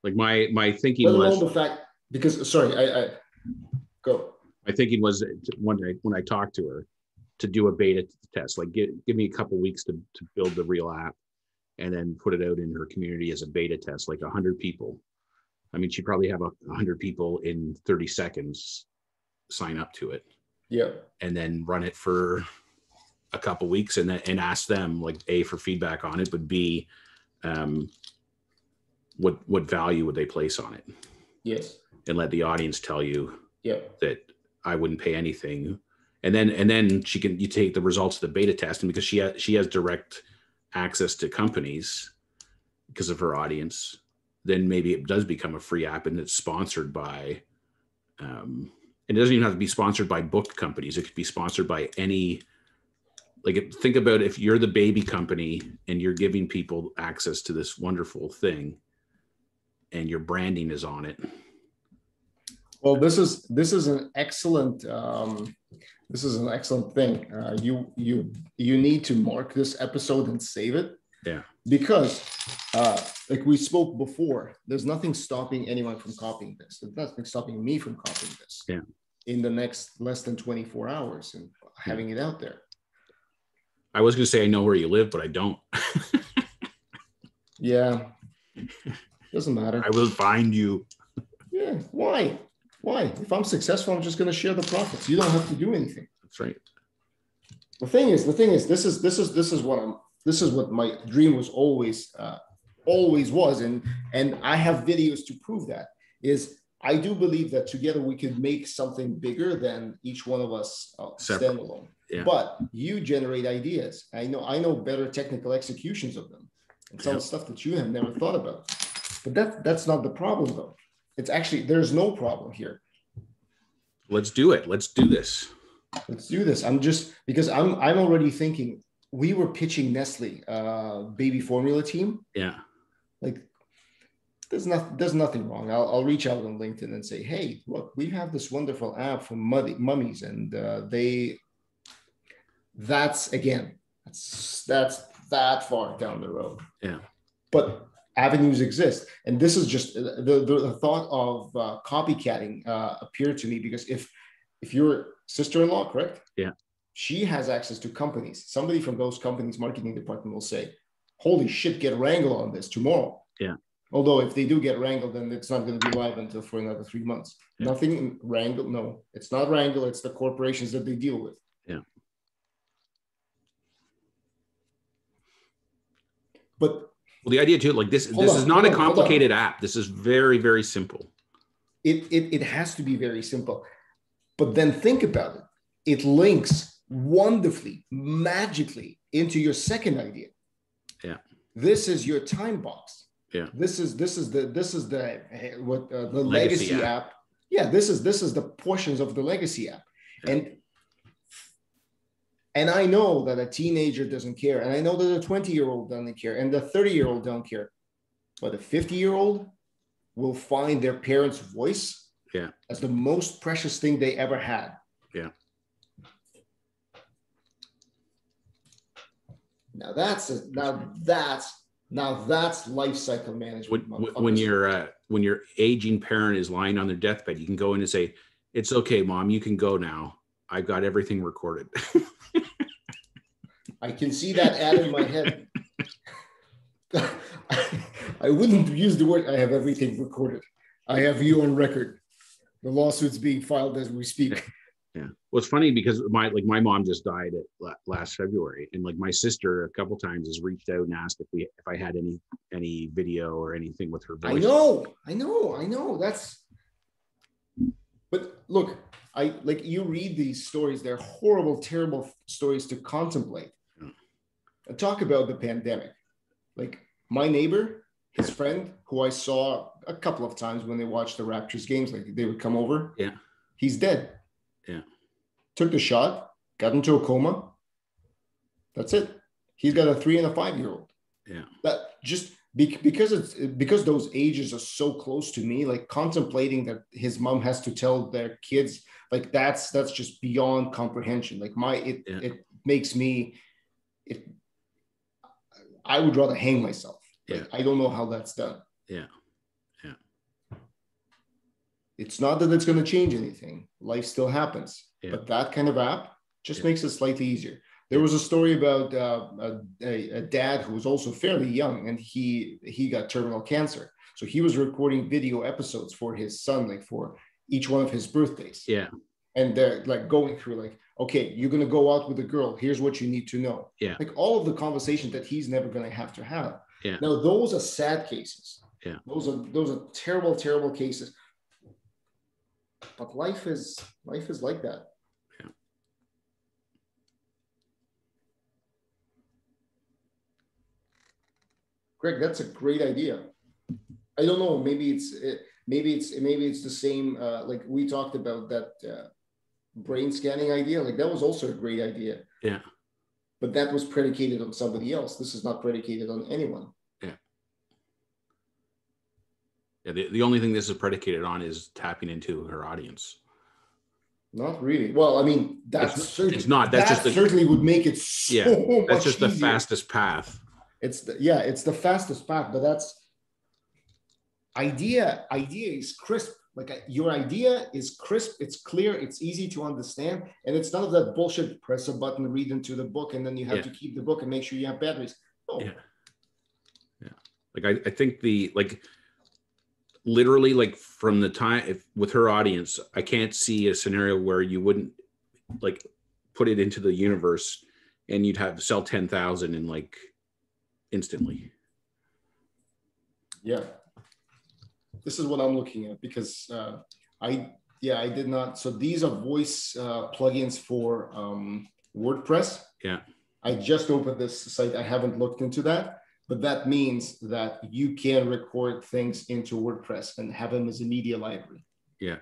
Speaker 1: Like my thinking
Speaker 2: Let
Speaker 1: was
Speaker 2: alone the fact, because sorry, I go.
Speaker 1: My thinking was one day when I talked to her to do a beta test. Like give me a couple weeks to build the real app and then put it out in her community as a beta test, like 100 people. I mean, she'd probably have 100 people in 30 seconds sign up to it.
Speaker 2: Yeah.
Speaker 1: And then run it for a couple weeks and ask them, like, A, for feedback on it, but B, what value would they place on it?
Speaker 2: Yes.
Speaker 1: And let the audience tell you
Speaker 2: that
Speaker 1: I wouldn't pay anything. And then you take the results of the beta test, and because she has direct access to companies because of her audience, then maybe it does become a free app and it's sponsored by, it doesn't even have to be sponsored by booked companies. It could be sponsored by any, like, think about if you're the baby company and you're giving people access to this wonderful thing and your branding is on it.
Speaker 2: Well, this is an excellent thing. You need to mark this episode and save it.
Speaker 1: Yeah.
Speaker 2: Because like we spoke before, there's nothing stopping anyone from copying this. There's nothing stopping me from copying this.
Speaker 1: Yeah.
Speaker 2: In the next less than 24 hours and having it out there.
Speaker 1: I was going to say I know where you live, but I don't.
Speaker 2: Yeah. Doesn't matter.
Speaker 1: I will find you.
Speaker 2: Yeah. Why? If I'm successful, I'm just going to share the profits. You don't have to do anything.
Speaker 1: That's right.
Speaker 2: The thing is, this is what my dream was always was, and I have videos to prove that. Is I do believe that together we could make something bigger than each one of us standalone. Yeah. But you generate ideas. I know better technical executions of them, and some stuff that you have never thought about. But that's not the problem, though. It's actually, there's no problem here.
Speaker 1: Let's do it. Let's do this.
Speaker 2: Let's do this. Because I'm already thinking, we were pitching Nestle baby formula team.
Speaker 1: Yeah.
Speaker 2: Like, there's nothing wrong. I'll reach out on LinkedIn and say, hey, look, we have this wonderful app for mummies, and that's that far down the road.
Speaker 1: Yeah.
Speaker 2: But avenues exist, and this is just the thought of copycatting appeared to me, because if your sister-in-law, correct?
Speaker 1: Yeah.
Speaker 2: She has access to companies. Somebody from those companies' marketing department will say, holy shit, get Wrangle on this tomorrow.
Speaker 1: Yeah.
Speaker 2: Although if they do get Wrangle, then it's not going to be live until for another 3 months.
Speaker 1: Yeah.
Speaker 2: Nothing Wrangle. No, it's not Wrangle. It's the corporations that they deal with.
Speaker 1: Yeah.
Speaker 2: But
Speaker 1: the idea too, like this is not a complicated app. This is very, very simple.
Speaker 2: It has to be very simple. But then think about it. It links wonderfully, magically into your second idea.
Speaker 1: Yeah.
Speaker 2: This is your time box.
Speaker 1: Yeah.
Speaker 2: This is the legacy app. Yeah. This is the portions of the legacy app. Yeah. And I know that a teenager doesn't care. And I know that a 20-year-old doesn't care. And the 30-year-old don't care. But a 50-year-old will find their parents' voice as the most precious thing they ever had.
Speaker 1: Yeah.
Speaker 2: Now that's life cycle management.
Speaker 1: When your aging parent is lying on their deathbed, you can go in and say, "It's okay, Mom, you can go now. I've got everything recorded."
Speaker 2: I can see that ad in my head. I wouldn't use the word "I have everything recorded." I have you on record. The lawsuit's being filed as we speak.
Speaker 1: Yeah. Well, it's funny because my mom just died last February, and like my sister a couple times has reached out and asked if I had any video or anything with her voice.
Speaker 2: I know. But look, you read these stories, they're horrible, terrible stories to contemplate. And talk about the pandemic. Like my neighbor, his friend, who I saw a couple of times when they watched the Raptors games, like they would come over.
Speaker 1: Yeah.
Speaker 2: He's dead.
Speaker 1: Yeah.
Speaker 2: Took the shot, got into a coma. That's it. He's got a 3 and a 5-year-old.
Speaker 1: Yeah.
Speaker 2: That just because those ages are so close to me, like contemplating that his mom has to tell their kids, like that's just beyond comprehension. Like it makes me, I would rather hang myself.
Speaker 1: Yeah.
Speaker 2: Like, I don't know how that's done.
Speaker 1: Yeah. Yeah.
Speaker 2: It's not that it's going to change anything. Life still happens.
Speaker 1: Yeah.
Speaker 2: But that kind of app, Just makes it slightly easier. There was a story about a dad who was also fairly young, and he got terminal cancer. So he was recording video episodes for his son, like for each one of his birthdays.
Speaker 1: Yeah.
Speaker 2: And they're like going through like, okay, you're going to go out with a girl. Here's what you need to know.
Speaker 1: Yeah.
Speaker 2: Like all of the conversations that he's never going to have to have.
Speaker 1: Yeah.
Speaker 2: Now, those are sad cases.
Speaker 1: Yeah.
Speaker 2: Those are terrible, terrible cases. But life is like that.
Speaker 1: Yeah.
Speaker 2: Greg, that's a great idea. I don't know. Maybe it's the same. Like we talked about that brain scanning idea. Like that was also a great idea.
Speaker 1: Yeah.
Speaker 2: But that was predicated on somebody else. This is not predicated on anyone.
Speaker 1: Yeah. Yeah. The only thing this is predicated on is tapping into her audience.
Speaker 2: Not really. Well, I mean,
Speaker 1: it's not. That's just
Speaker 2: certainly would make it so
Speaker 1: that's just
Speaker 2: easier.
Speaker 1: the fastest path.
Speaker 2: It's the fastest path, but that's idea is crisp. Like your idea is crisp, it's clear, it's easy to understand, and it's none of that bullshit. Press a button, read into the book, and then you have to keep the book and make sure you have batteries. Oh.
Speaker 1: Yeah. Like I think literally like from the time with her audience, I can't see a scenario where you wouldn't like put it into the universe and you'd have to sell 10,000 in like instantly.
Speaker 2: Yeah. This is what I'm looking at because I did not. So these are voice plugins for WordPress.
Speaker 1: Yeah.
Speaker 2: I just opened this site. I haven't looked into that. But that means that you can record things into WordPress and have them as a media library.
Speaker 1: Yeah.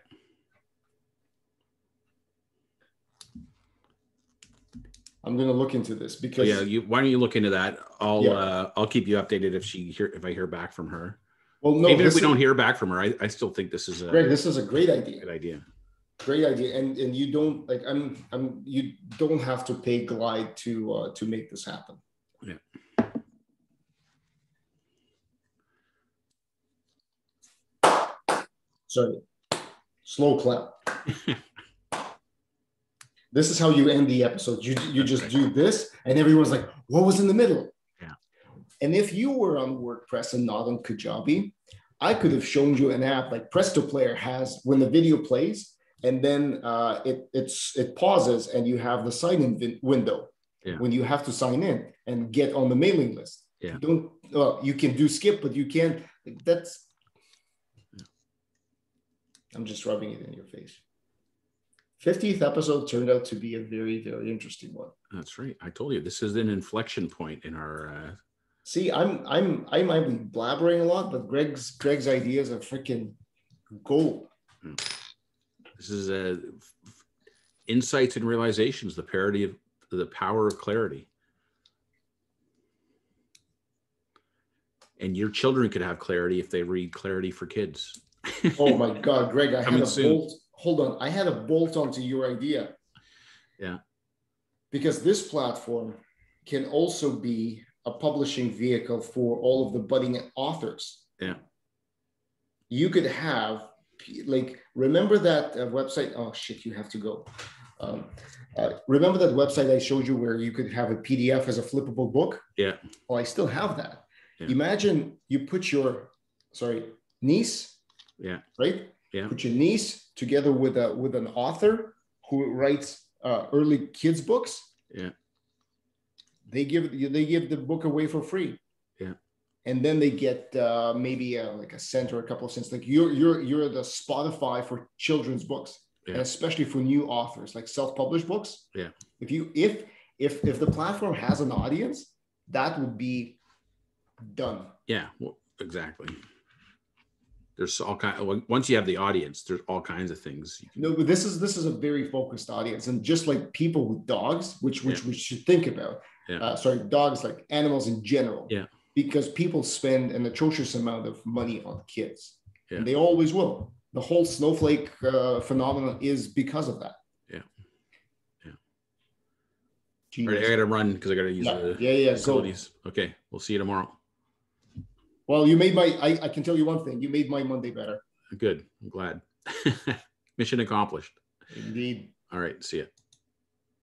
Speaker 2: I'm going to look into this because
Speaker 1: why don't you look into that? I'll keep you updated if I hear back from her.
Speaker 2: Well, no,
Speaker 1: even if we don't hear back from her, I still think this is
Speaker 2: Greg, this is a great idea.
Speaker 1: Good idea.
Speaker 2: Great idea, and you don't like you don't have to pay Glide to make this happen.
Speaker 1: Yeah.
Speaker 2: Sorry, slow clap. This is how you end the episode. You just do this, and everyone's like, "What was in the middle?"
Speaker 1: Yeah. And
Speaker 2: if you were on WordPress and not on Kajabi, I could have shown you an app like Presto Player has when the video plays, and then it pauses, and you have the sign-in window when you have to sign in and get on the mailing list.
Speaker 1: Yeah.
Speaker 2: You can do skip, but you can't. That's. I'm just rubbing it in your face. 50th episode turned out to be a very, very interesting one.
Speaker 1: That's right. I told you this is an inflection point in our.
Speaker 2: See, I might be blabbering a lot, but Greg's ideas are freaking gold.
Speaker 1: This is insights and realizations. The power of clarity. And your children could have clarity if they read Clarity for Kids.
Speaker 2: Oh my God, Greg! I had a
Speaker 1: soon.
Speaker 2: bolt. Hold on, I had a bolt onto your idea.
Speaker 1: Yeah.
Speaker 2: Because this platform can also be a publishing vehicle for all of the budding authors.
Speaker 1: Yeah.
Speaker 2: You could have, like, remember that website? Oh shit, you have to go. Remember that website I showed you where you could have a PDF as a flippable book?
Speaker 1: Yeah.
Speaker 2: Well, I still have that.
Speaker 1: Yeah.
Speaker 2: Imagine you put your, niece.
Speaker 1: Yeah.
Speaker 2: Right?
Speaker 1: Yeah.
Speaker 2: Put your niece together with an author who writes early kids books.
Speaker 1: Yeah.
Speaker 2: They give the book away for free.
Speaker 1: Yeah.
Speaker 2: And then they get maybe like a cent or a couple of cents. Like you're the Spotify for children's books, and especially for new authors, like self-published books.
Speaker 1: Yeah.
Speaker 2: If the platform has an audience, that would be done.
Speaker 1: Yeah. Well, exactly. There's all kind. Once you have the audience, there's all kinds of things.
Speaker 2: No, but this is a very focused audience, and just like people with dogs, which we should think about.
Speaker 1: Yeah.
Speaker 2: Dogs, like animals in general.
Speaker 1: Yeah.
Speaker 2: Because people spend an atrocious amount of money on kids,
Speaker 1: and
Speaker 2: they always will. The whole snowflake phenomenon is because of that.
Speaker 1: Yeah. Yeah.
Speaker 2: Genius.
Speaker 1: All right, I got to run because I got to use the facilities. Go. Okay, we'll see you tomorrow.
Speaker 2: Well, you made I can tell you one thing. You made my Monday better.
Speaker 1: Good. I'm glad. Mission accomplished.
Speaker 2: Indeed.
Speaker 1: All right. See ya.